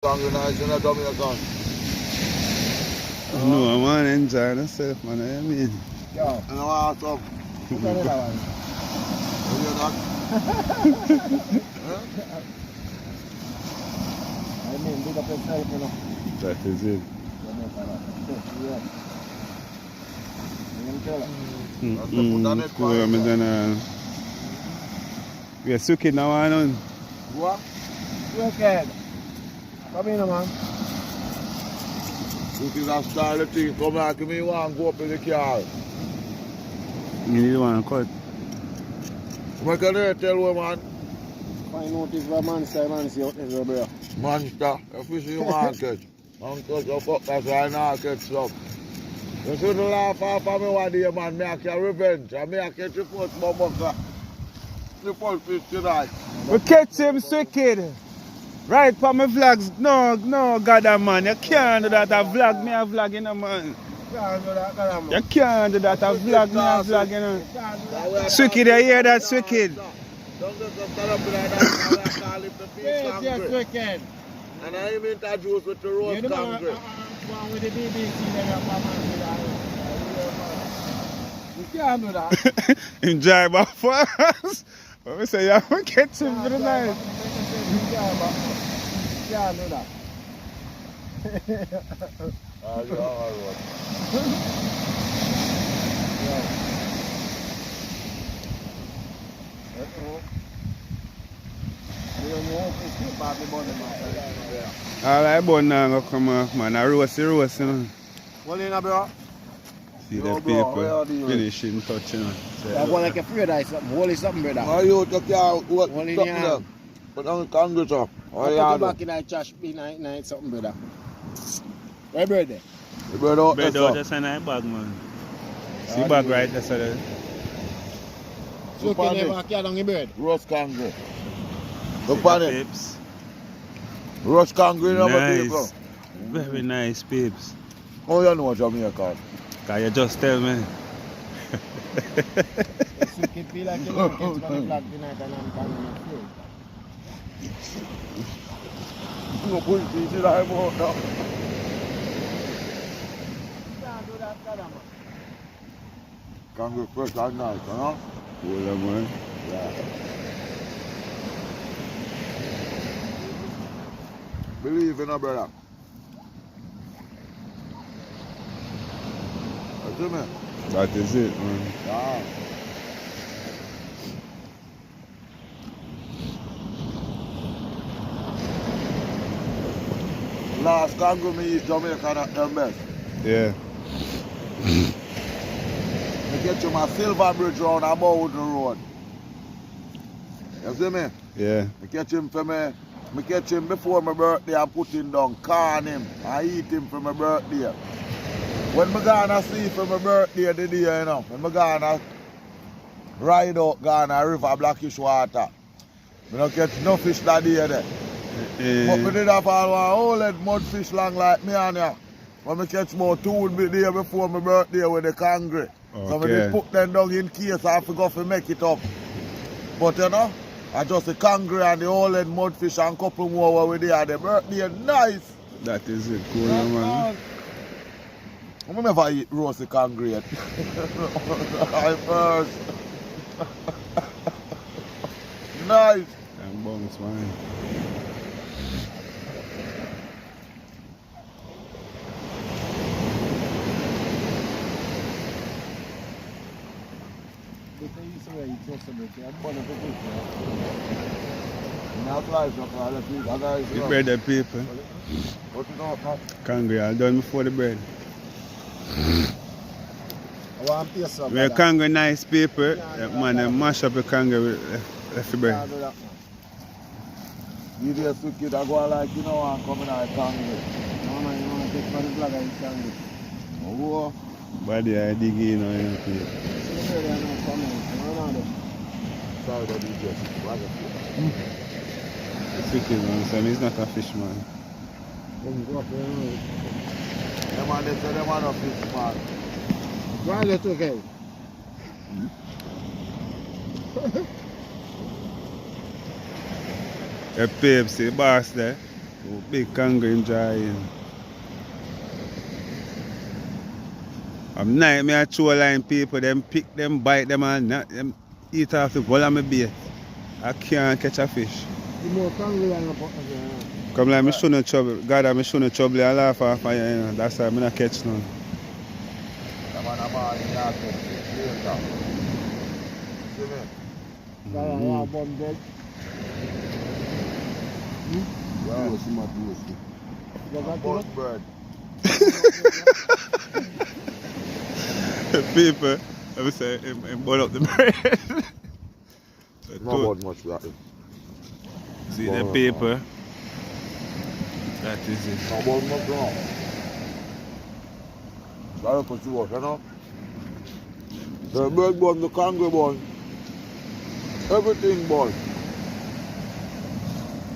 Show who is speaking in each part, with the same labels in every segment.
Speaker 1: Organizing a Jamaica.
Speaker 2: No, man, enjoy yourself, man. I mean.
Speaker 3: Yo.
Speaker 1: And I want some.
Speaker 3: Look at that one.
Speaker 1: You hear that?
Speaker 3: I mean, big up yourself, you know.
Speaker 2: That is it.
Speaker 1: Cool,
Speaker 2: I'm gonna. We are sucking now, man.
Speaker 1: What?
Speaker 3: Wicked. Come in, man.
Speaker 1: This is a style of thing. Come here, give me one, go up in the car.
Speaker 2: You need one cut.
Speaker 1: What can I tell you, man?
Speaker 3: Find out if a monster out there, bro.
Speaker 1: Monster, a fish in the market. Man, cause you fuck that's why I now catch some. You shouldn't laugh off of me one day, man. Me I can revenge. And me I catch the first motherfucker. The first fish tonight.
Speaker 2: We catch him wicked. Right for my vlogs. No, God, man. You can't do that. I vlog me, I vlog, you know, man. You can't do that. I vlog me, I vlog, you know. Wicked, you hear that, wicked?
Speaker 1: Don't get some stand up like that. I call him the fish
Speaker 3: Yes, wicked.
Speaker 1: And I am introduced with the roast concrete.
Speaker 3: One with the BBC, you can't do that.
Speaker 2: Enjoy my fast. But we say, yeah, we catch him for the night.
Speaker 3: You can't do that.
Speaker 1: You're all right.
Speaker 2: All right, but now I'm going to come off, man. I roast, you know.
Speaker 3: What in, bro?
Speaker 2: See
Speaker 1: Yo,
Speaker 2: the
Speaker 1: bro,
Speaker 2: people
Speaker 1: you
Speaker 2: finishing touch, you know.
Speaker 3: I go like a free dice, something. Holy something, brother.
Speaker 1: How you took your what?
Speaker 3: One in
Speaker 1: Something
Speaker 3: your
Speaker 1: there.
Speaker 3: hand.
Speaker 1: But on Congress,
Speaker 3: I
Speaker 1: oh,
Speaker 3: put
Speaker 1: yeah,
Speaker 3: it back in that trash bin night, something, brother. Hey, brother.
Speaker 1: the bread out
Speaker 2: Bread
Speaker 1: there,
Speaker 2: out,
Speaker 1: sir.
Speaker 2: just a nice bag, man. See bag right there, sir.
Speaker 3: So you can never carry down the bread.
Speaker 1: Roast concrete. Look on it.
Speaker 2: Pips.
Speaker 1: Roast concrete, number people.
Speaker 2: Nice. Very nice, pips.
Speaker 1: Oh, you know Jamaica.
Speaker 2: Can you just tell me?
Speaker 3: So you can feel like you don't catch one black tonight and I'm coming up through.
Speaker 1: No bullshit in my mouth now.
Speaker 3: You can't do that, brother, man.
Speaker 1: Concrete fresh and nice, you know?
Speaker 2: Hold on, man.
Speaker 1: Yeah. Believe in a brother. You see me?
Speaker 2: That is it, man.
Speaker 1: Yeah. Last Congo me eat Jamaica at them best.
Speaker 2: Yeah.
Speaker 1: I get you my silver bridge round a Bowden Road. You see me?
Speaker 2: Yeah.
Speaker 1: I catch him for me. I catch him before my birthday and put him down, can him, and eat him for my birthday. When I gonna see for my birthday the day, you know, when I gonna ride out Ghana River Blackish water, I don't catch no fish that day there. But I did have all one whole head mud fish long like me and ya. When I catch about 2 days before my birthday with the cangre. So I just put them down in case I forgot to make it up. But you know, I just the cangre and the whole head mudfish and couple more over there. The birthday nice.
Speaker 2: That is it, cool, man.
Speaker 1: I never eat roasted cangre yet. I first. Nice.
Speaker 2: And bounce, man. The bread, the people.
Speaker 1: What you know, man?
Speaker 2: Cangre, all done before the bread.
Speaker 3: I want to taste some,
Speaker 2: We're
Speaker 3: brother.
Speaker 2: cangre nice people. That man, they mash up the cangre with left the
Speaker 3: You
Speaker 2: bread.
Speaker 3: can't do that, man.
Speaker 1: You just took it, I go like, you know, I'm coming out cangre.
Speaker 3: No, man, you want to take one black and you can't do it.
Speaker 1: Oh,
Speaker 2: Body I dig in, you know, people.
Speaker 3: So the bread are not coming. You know, no.
Speaker 1: sorry that you just.
Speaker 2: It's wicked, man. So he's not a fish, man.
Speaker 3: Go up there, you know.
Speaker 1: Them man, they say them man of fish, man.
Speaker 3: Go and get okay.
Speaker 2: The Pepsi, the boss there. Oh, big kangaroo enjoying. I'm night, me a throw line people, them pick them, bite them and not them eat off the whole of my bait. I can't catch a fish.
Speaker 3: The more kangaroo and the
Speaker 2: Come like me show no trouble. God, I show no trouble. I laugh off of you, you know. That's why I'm not catch none.
Speaker 1: The man a man in your catch fish later. See me?
Speaker 3: Yeah, bomb dead.
Speaker 1: Yeah. Bun bird.
Speaker 2: People, I would say, him burn up the bread.
Speaker 1: Not about much that.
Speaker 2: See the paper. That is it.
Speaker 1: Not about much now. Sorry for you, you know? The bird bun, the kangaroo bun, everything bun.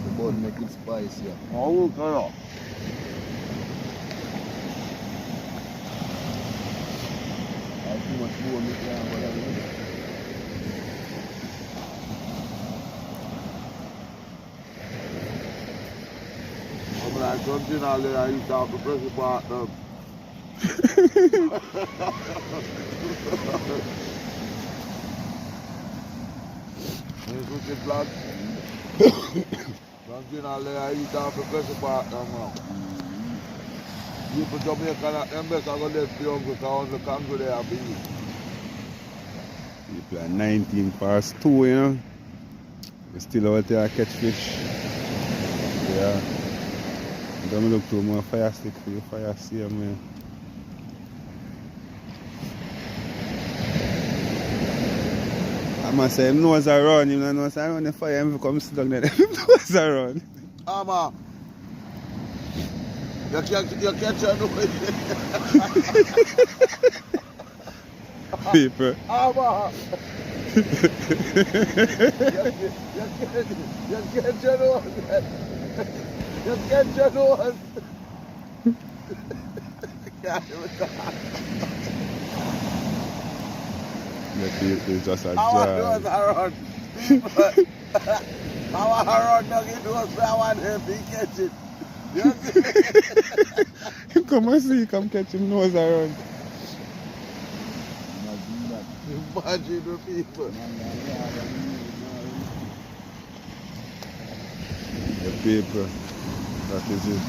Speaker 3: The bun make it spicy.
Speaker 1: Oh, look at that.
Speaker 3: Too much more meat now, whatever.
Speaker 1: I'm like something all there, I used to have to press the button. You switch it black. Something all there, I used to have to press the button now. People Jamaica and them best are going to let the uncle because the kangaroo they have to eat.
Speaker 2: People are 19 past 2, you know. They still out there catch fish. Yeah. Don't look too more fire stick for you, fire seal, man. I must say, him nose around, you know, so I run the fire, him come sit down there, him nose around.
Speaker 1: Ama, you catch your nose.
Speaker 2: People.
Speaker 1: Ama, you catch your nose. You catch your nose.
Speaker 2: The people is just a
Speaker 1: Our
Speaker 2: job.
Speaker 1: nose around. People, our around doggy nose, I want him to catch it. You see?
Speaker 2: Him come and see, come catch him nose around.
Speaker 1: Imagine the people.
Speaker 2: The people. That is it.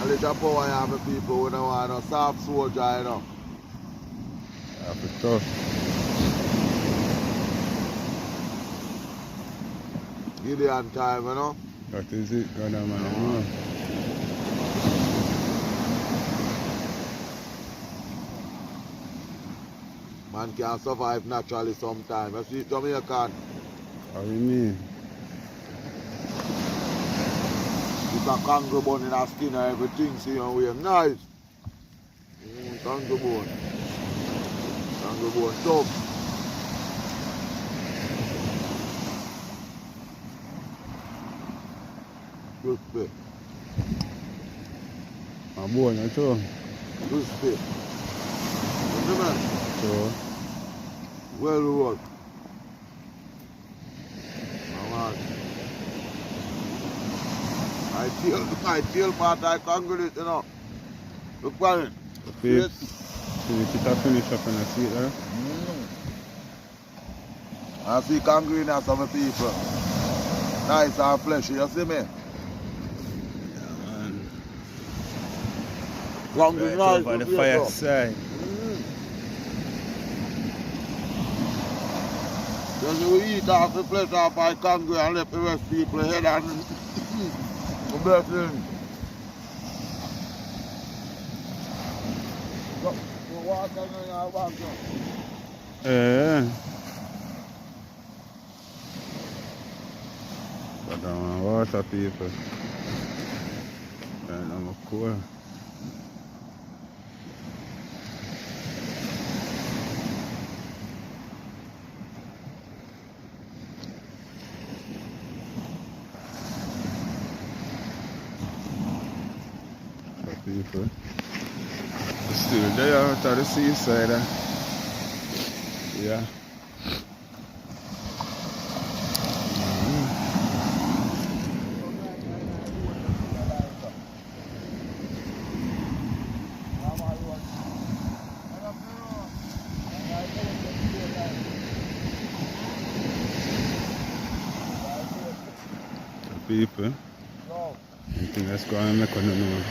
Speaker 1: A little power you have the people who don't want no soft soldier, you know.
Speaker 2: That's it tough.
Speaker 1: Gideon time, you know.
Speaker 2: That is it, God man.
Speaker 1: Man can survive naturally sometimes. You see Jamaican,
Speaker 2: How you mean?
Speaker 1: it's a kangaroo bone in a skin and everything, see and we're nice. Kangaroo bone. Kangaroo bone tough. Crispy.
Speaker 2: My boy, you too.
Speaker 1: Crispy. You see man?
Speaker 2: So,
Speaker 1: Well rolled. I feel part I kangaroo it, you know. Look at it.
Speaker 2: the finish up and I see it there.
Speaker 1: I see kangaroo in some people. Nice and fleshy, you see me? Kangaroo
Speaker 2: Right
Speaker 1: nice.
Speaker 2: over the
Speaker 1: you see
Speaker 2: fire
Speaker 1: so.
Speaker 2: side.
Speaker 1: Then you eat half the flesh off by kangaroo and let the rest people head and the blessing. Go water in your bathroom.
Speaker 2: Yeah. But I want water, people. And I'm cool. People. Still there out at the seaside. Yeah. people. Anything that's going on, make on the know.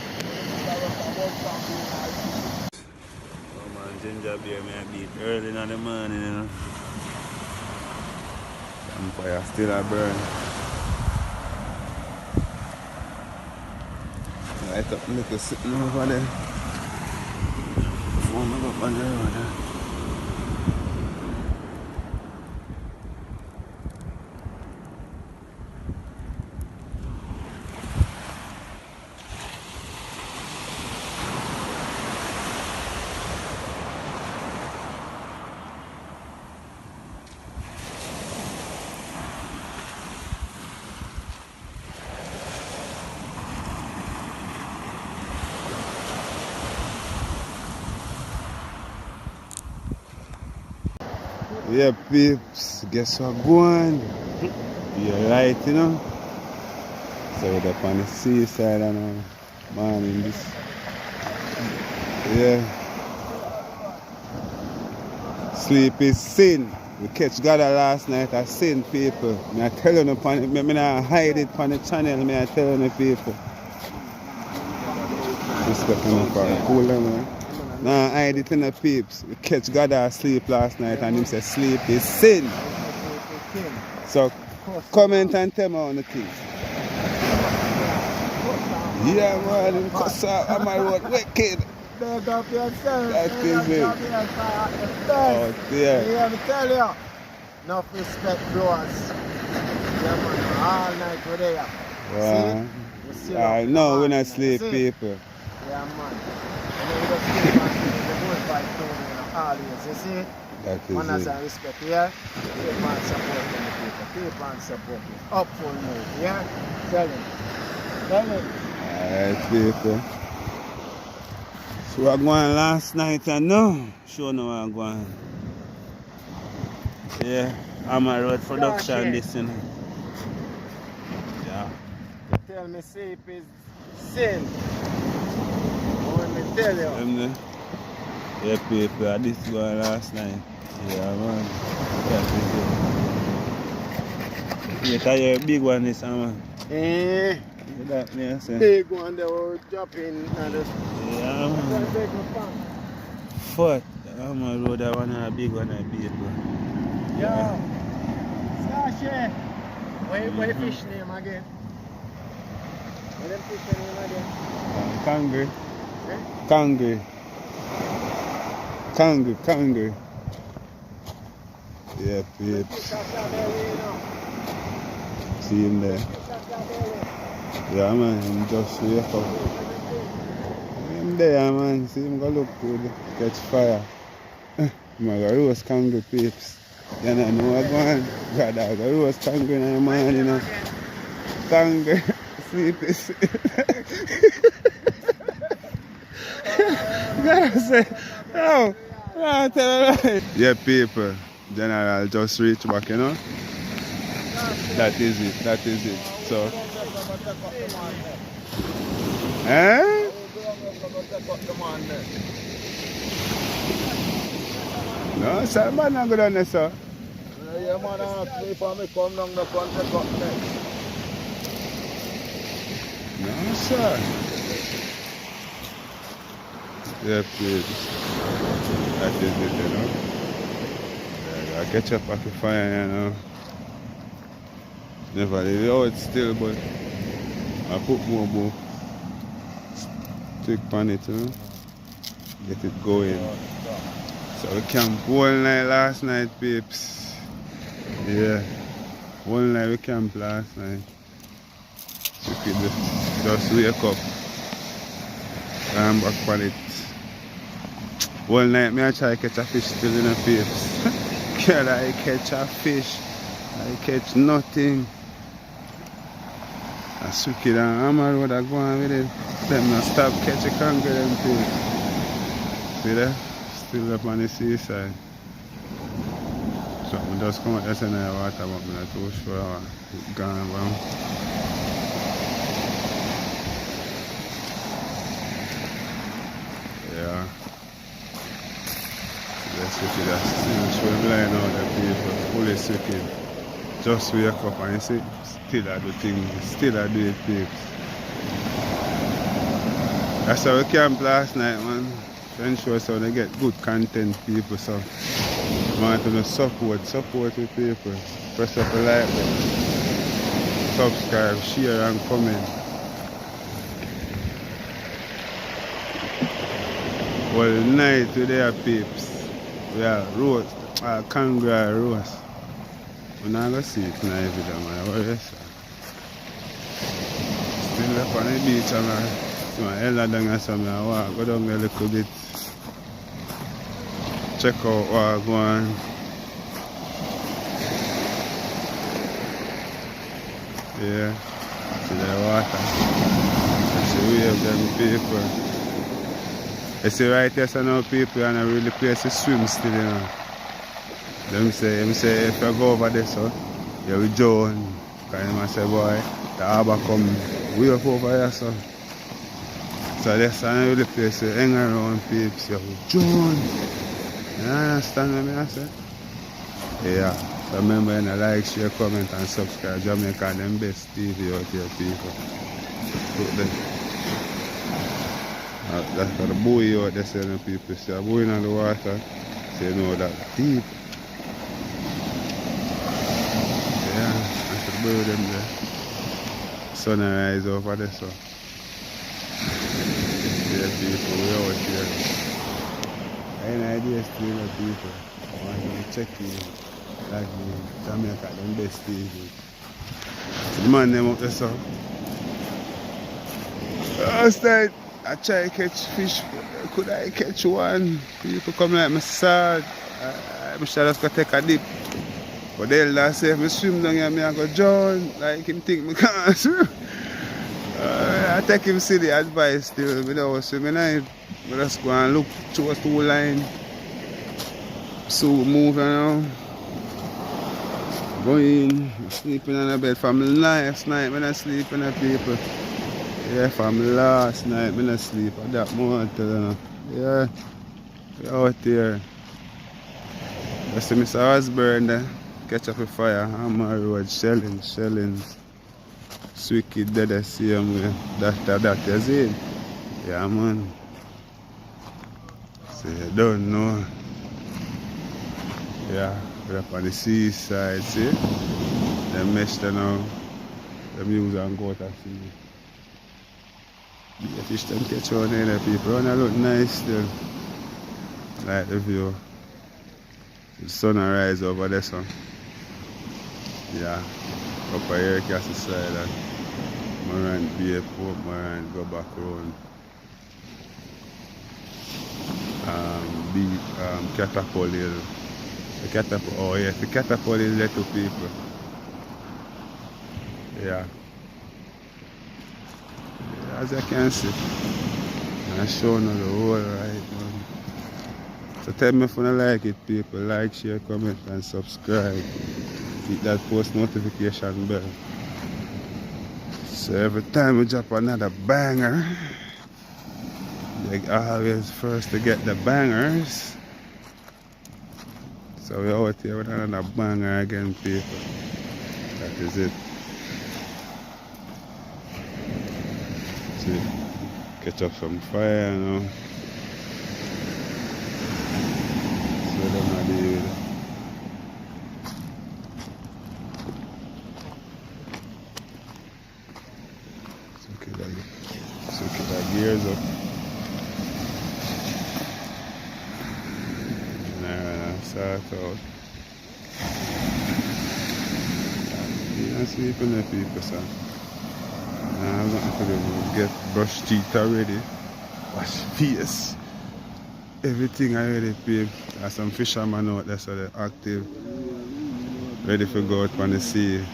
Speaker 2: Oh man, ginger beer may beat early in the morning, you know. Campfire still a burn. Light up little sitting over there. Phone up on the road there. Yeah, peeps, guess what going? You're right, you know. So we're up on the seaside and morning this. Yeah. Sleep is sin. We catch God last night as sin, people. I tell you upon it, I not hide it on the channel, I tell you people. Respect enough for a cooler, man. Nah, I did it in the peeps. We catch God asleep last night and him said sleep is sin. So comment and tell me on the things. Yeah man, him cuss out on my road wicked.
Speaker 3: Beg up yourself.
Speaker 2: That is it. Oh dear.
Speaker 3: Yeah, I tell you. Enough respect blowers. Yeah man, all night we're there.
Speaker 2: Wow.
Speaker 3: See?
Speaker 2: No, we're not sleep people.
Speaker 3: Yeah man. And then we just keep on the bullfight going always, you see?
Speaker 2: That is
Speaker 3: Manners
Speaker 2: it.
Speaker 3: and respect, yeah? Keep on supporting the people. Keep on supporting. Up full move, yeah? Tell him. Tell him.
Speaker 2: Alright people. So we're going last night and no. Sure no we're going. Yeah. I'm a road production this you know. Yeah.
Speaker 3: You tell me sleep is sin. When me tell you.
Speaker 2: Yeah, people, this one last night. Yeah, man. That is it. Yeah, big one this man.
Speaker 3: Eh.
Speaker 2: That me I say.
Speaker 3: Big one they were jumping and the
Speaker 2: Yeah, man. Foot. I'm a road that one a big one a big one.
Speaker 3: Yeah. Stashe. What fish name again? What them fish name again?
Speaker 2: Kangaroo.
Speaker 3: Eh?
Speaker 2: Kangaroo. Kangaroo. Yeah, peeps. See him there. Yeah, man, him just wake up. Him there, man. See him go look good. Catch fire. I'm going to roast kangaroo, peeps. You don't know what's going on. God, I'm going to roast kangaroo in the morning, you know. Kangaroo. Sleep is. Gotta say, oh, I tell you right. Yeah, people. General just reach back, you know. That is it. So. Eh? No, sir, man, I'm good on this, sir.
Speaker 1: Yeah, man, ask me if I come down the front and cut next.
Speaker 2: No, sir. Yeah, please. That is it, you know. Yeah, I catch up at the fire, you know. Never leave it out still, but I put more stick on it, you know. Get it going. So we camped all night last night, peeps. Yeah. All night we camped last night. So we could just wake up. I'm back on it. All night me I try to catch a fish still in the peeps. Can I catch a fish? I catch nothing. I switch it and I'm a road I go on with it. Them not stop catching kangaroo them peeps. See that? Still up on the seaside. So I just come out there and I water but I'm not too sure it's gone wrong. Yeah. Let's look at that. Still showing line out there people. Fully switching. Just wake up and you see, still I do things, still I do it, peeps. That's how we camped last night, man. Friend show so they get good content, people. So I want to support with people. Press up a like button, subscribe, share and comment. Well, night today, peeps. We are roast, kangaroo roast. We're not going to see it now every day, man. What is it? Still up on the beach, man. So I'm hella down and some I walk, go down there a little bit. Check out what I go on. Yeah, see the water. See we have them people. You see right here, so now people are not really place to swim still, you know. Them say if you go over there, so you will join. Because them say, boy, the harbour come way up over here, so. So that's another place to hang around peeps, you will join. You understand what I say? Yeah. So remember, you know, like, share, comment and subscribe. Jamaica them best TV out here, people. Look there. That's for the buoy out there, saying people. See a buoy in the water, so you know that deep. Yeah, that's the buoy them there. Sunrise over there, so. Yeah, people, we out here. I ain't idea still, people. I want to check you. Like me, Jamaica, them best TV. So the man them up there, so. Last night, I try to catch fish. Could I catch one? People come like me sad. I should just go take a dip. But the elder say if I swim down here, I go drown. Like him think me can't swim. I take him see the advice still. I don't swim. I just go and look towards the line. So move around. Going, sleeping on the bed from last night when I sleep in the people. Yeah, from last night when I sleep at that moment, you know. Yeah, we out here. I see Mr. Osborne there, catch up a fire, Hammer Road, shelling. Swicked dead the same way. That you see? Yeah, man. So you don't know. Yeah. We're up on the seaside, see? Them mesh there now. Them use and go out and see. The fish them catch on there, people. And they look nice still. Like the view. The sunrise over there, so. Yeah. Up here, Castle side and Moran Bay, Port Moran, go back around. Catapult Hill. The catapult, oh yes, the catapult is little people. Yeah. As you can see, I'm showing you the whole right now. So tell me if you like it, people. Like, share, comment and subscribe. Hit that post notification bell. So every time we drop another banger, you're always first to get the bangers. So we're out here with another banger again, people. That is it. See, catch up some fire, you know. So them are the so keep that gears up. Sort out. I'm sleeping there, people, so I'm not going to get brush teeth already, wash face, everything already, people. There's some fishermen out there, so they're active, ready to go out on the sea.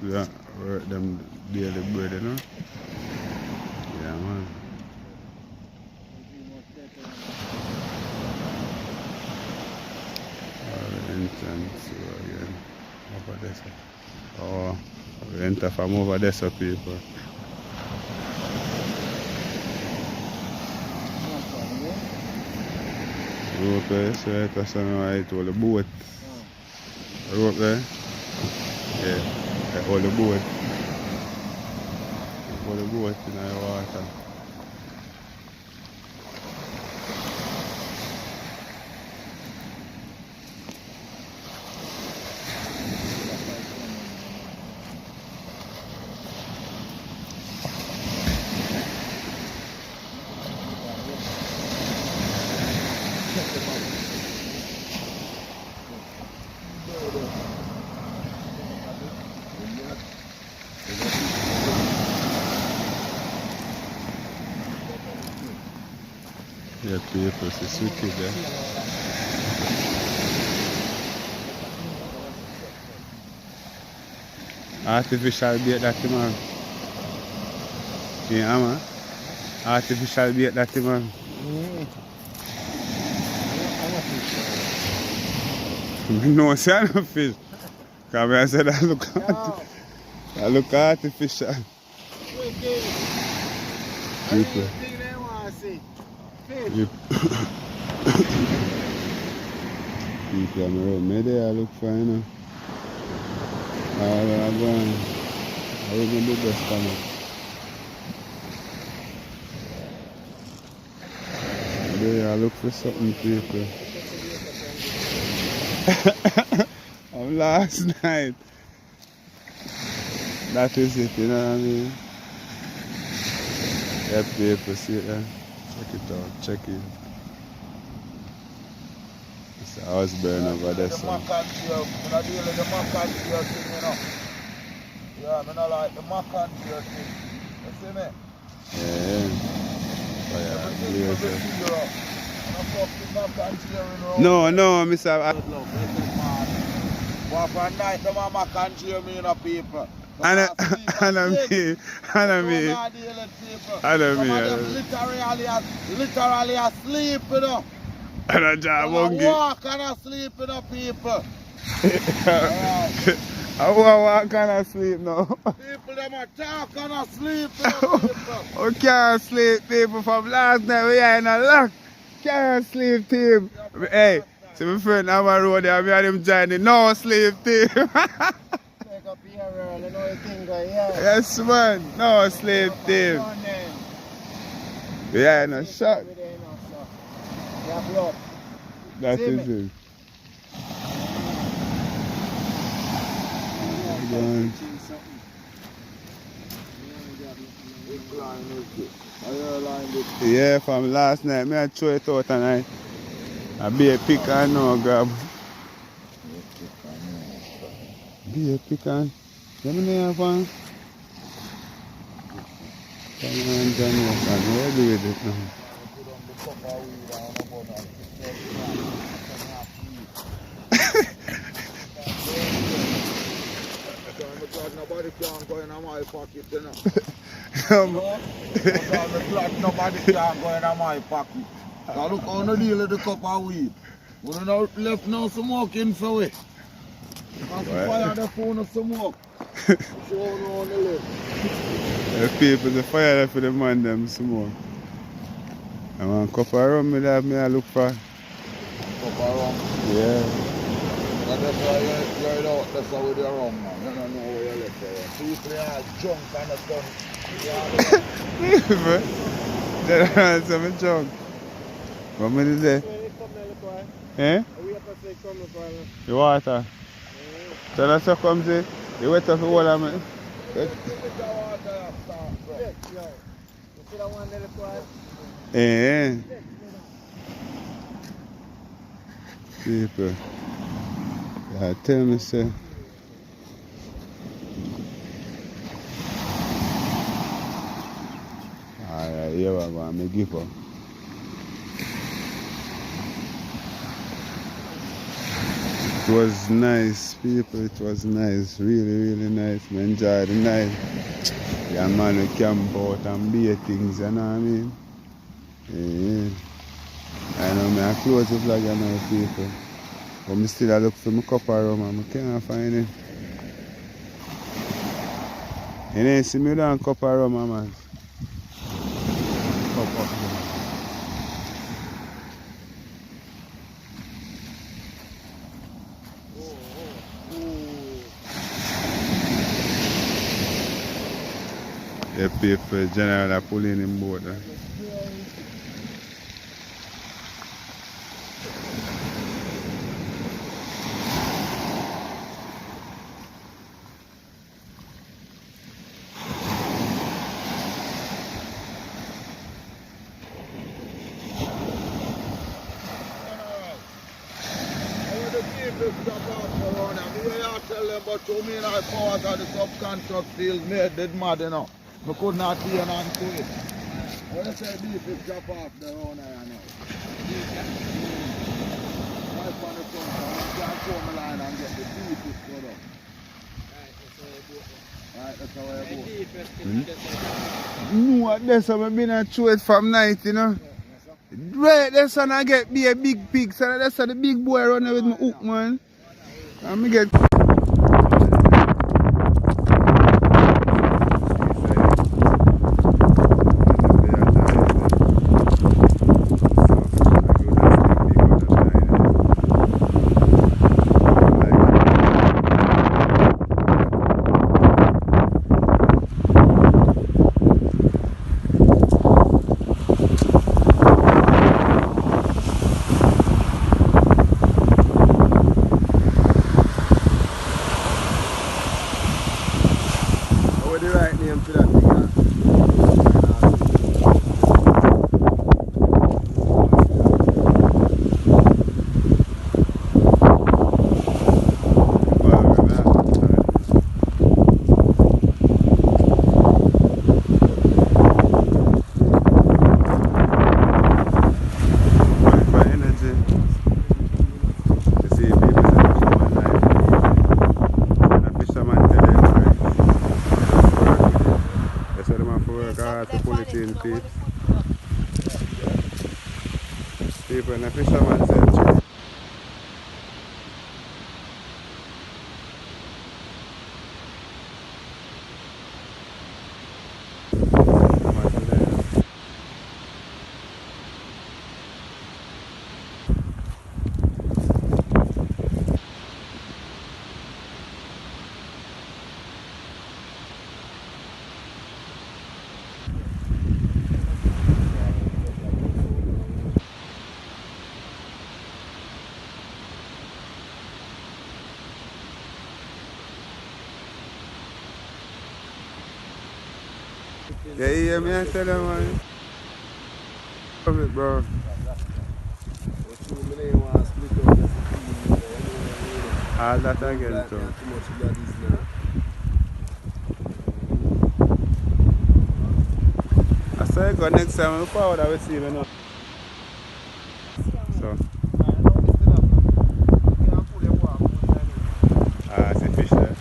Speaker 2: We work them daily bread, you know. Yeah, man. Entrance again over there. Oh, we enter from over there, so people. Rope there, so that's why I told the boat. Rope there. Yeah, hold the boat. Hold the boat in the water. Yeah, people, it's wicked, eh? Artificial bait that man. Yeah, man. Artificial bait that man. No, see I no fish. Because I said I look artificial. People. Yep. People on the road, maybe I look fine, you know. I'm going. I will do the best for me. Maybe I look for something, people. Of last night. That is it, you know what I mean? Yeah, people, see it there. Check it out, check it. It's a house burn over there, so.
Speaker 1: I'm not dealing with the mac and cheese thing, you know. Yeah, I don't like the mac and cheese thing. You see me?
Speaker 2: Yeah.
Speaker 1: Everything for the
Speaker 2: No, Mr.
Speaker 1: What for night, them a mac and cheese, me, you know, people.
Speaker 2: And
Speaker 1: literally asleep, you know.
Speaker 2: And a job monkey.
Speaker 1: Walk and asleep, you know, people.
Speaker 2: I walk and asleep now.
Speaker 1: People, them a talk and asleep, you know, people.
Speaker 2: We can't sleep, people. From last night, we are in a lock. Can't sleep, team. Hey, see my friend on my road there, me and him joining. No sleep, team. Yes, man. No sleep, team. We are in a shock. That is it. Yeah, from last night, I throw it out and I be a pick and no grab. Be a pick and. Let me know one. Come on, Jamaica, where do we do it now?
Speaker 1: Nobody can go in my pocket, you know. Nobody can go in my pocket. Now look how you deal with the cup of weed. We don't left no smoking for it. Because the fire the phone of smoke. Show on the left.
Speaker 2: The people, the fire there for the man them smoke. I want a cup of rum me that I look for.
Speaker 1: Cup of rum?
Speaker 2: Yeah.
Speaker 1: That's why you're out there with your rum, man. You don't know where you're left there. People are drunk and the sun.
Speaker 2: People, they're some junk. What me did they? Eh? The water. So that's what comes in. You wait up the water, man. Eh. People. Yeah, tell me, sir. Alright, here we go. I'm give up. It was nice, people. It was nice. Really nice. I enjoyed the night. Yeah, man, we camp out and beer things, you know what I mean? Yeah. I know I close the vlog, you know, people. But I still look for my cup of rum and I can't find it. You know, see me down cup of rum, man. Cup of rum. They pay for general that pull in him boat.
Speaker 1: Tell them about you mean I powers of the subconscious field made dead mad, you know. I could not hear on to it. When I say beef is drop off the road I know. Right on the front, so you can come line and get the beef is good up. Right, that's how I go.
Speaker 2: No, that's how I've been a chew it from night, you know. Right, that's when I get be a big pig, so that's how the big boy running with my hook, man. And me get people in the fisherman's century. Yeah, you hear me? I tell them, man. Love it, bro. All that again, too. I say go next time, we forward I will see you now. So. It's a fish there.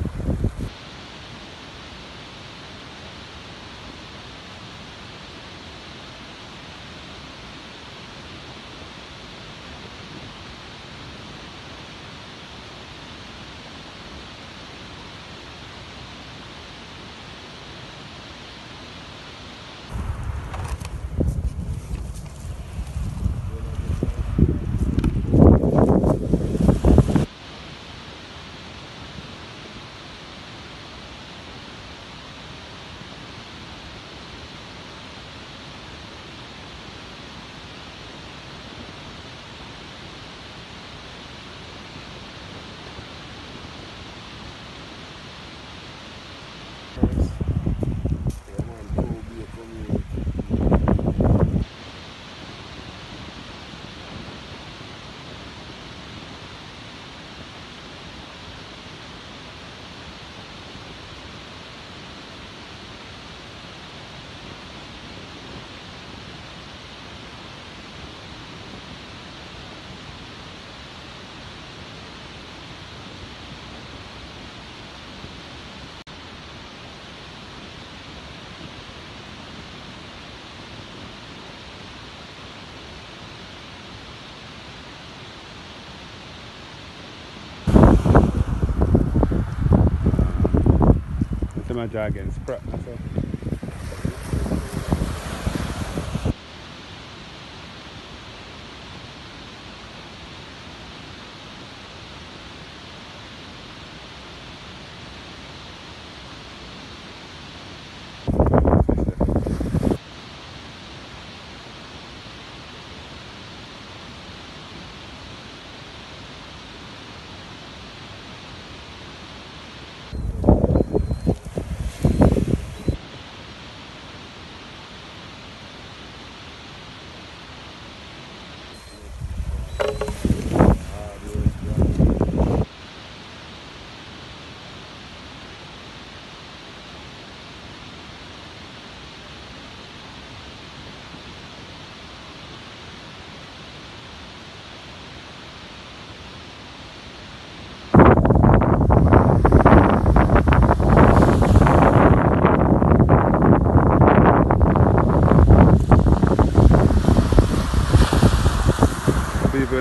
Speaker 2: My jargon, sprat myself.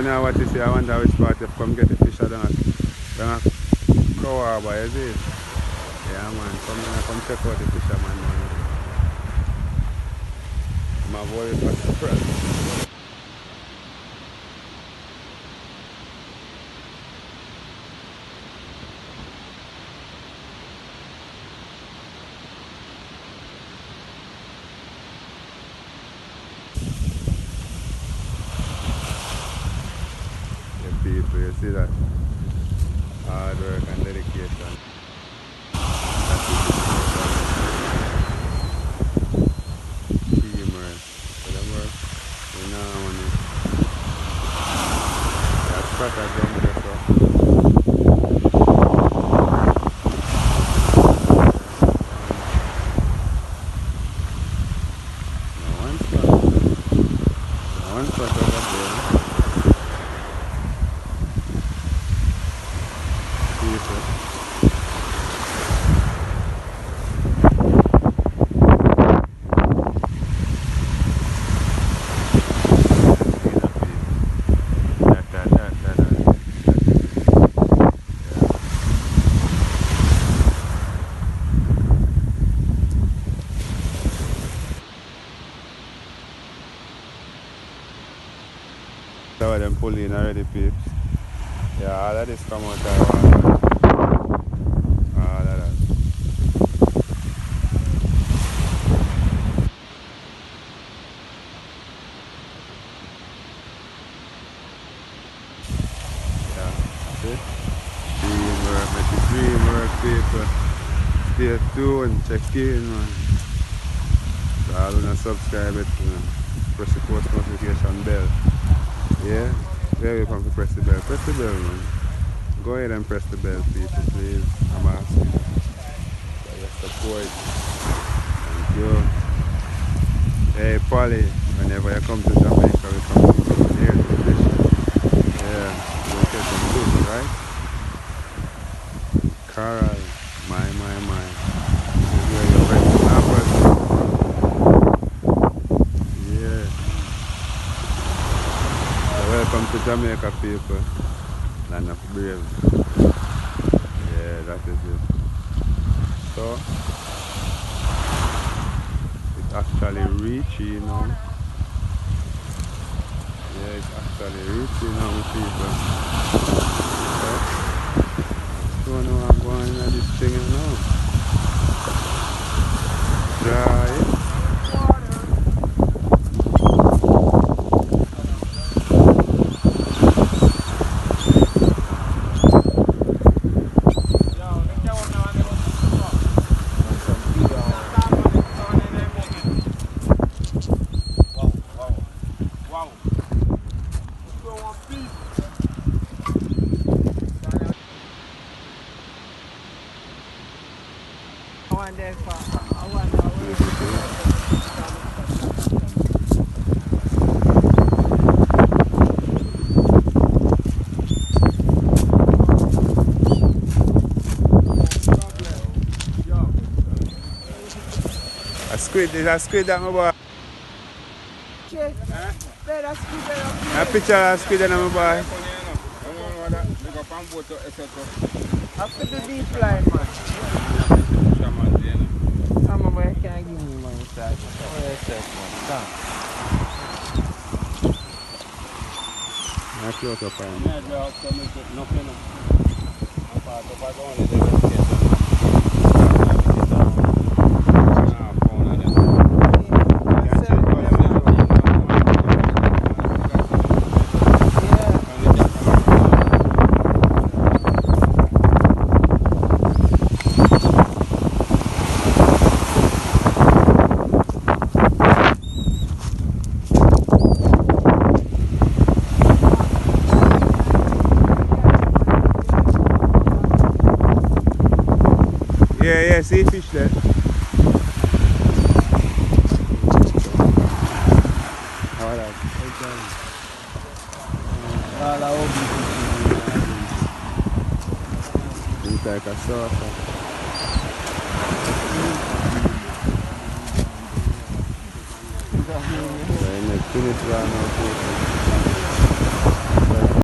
Speaker 2: when I watch this, I wonder which part you come get the fish down at Crow Harbor, you see? Yeah, man, come check out the fisherman, man. My boy is for the press. The people, you see that? Hard work and dedication. Teamwork. Whatever. You know, money. That's what I done there, so. One spot over there. Some of them pull in already, peeps. Yeah, all of this come out of water. All of that. Yeah, see? Dreamwork, make it dreamwork, people. Stay tuned, check in, man. So all of them subscribe it, press the post notification bell. Yeah, where you come to press the bell? Press the bell, man. Go ahead and press the bell, people, please. I'm asking for your support. Thank you. Hey, Polly, whenever you come to Jamaica, we come here to fish. Yeah, you'll get some fish, right? Carl, my. This is where you're ready to have. Welcome to Jamaica, people. Land of brave. Yeah, that is it. So, it's actually reaching now. Yeah, it's actually reaching now, people. So, don't know I'm going into this thing now. Dry. There's a squid that my boy. A picture of a squid that my boy.
Speaker 3: After the deep fly, man. Some boy can't give me money, sir.
Speaker 2: I close up on Yeah, see fish there. Alright. Looks like a saucer. So, finish right now,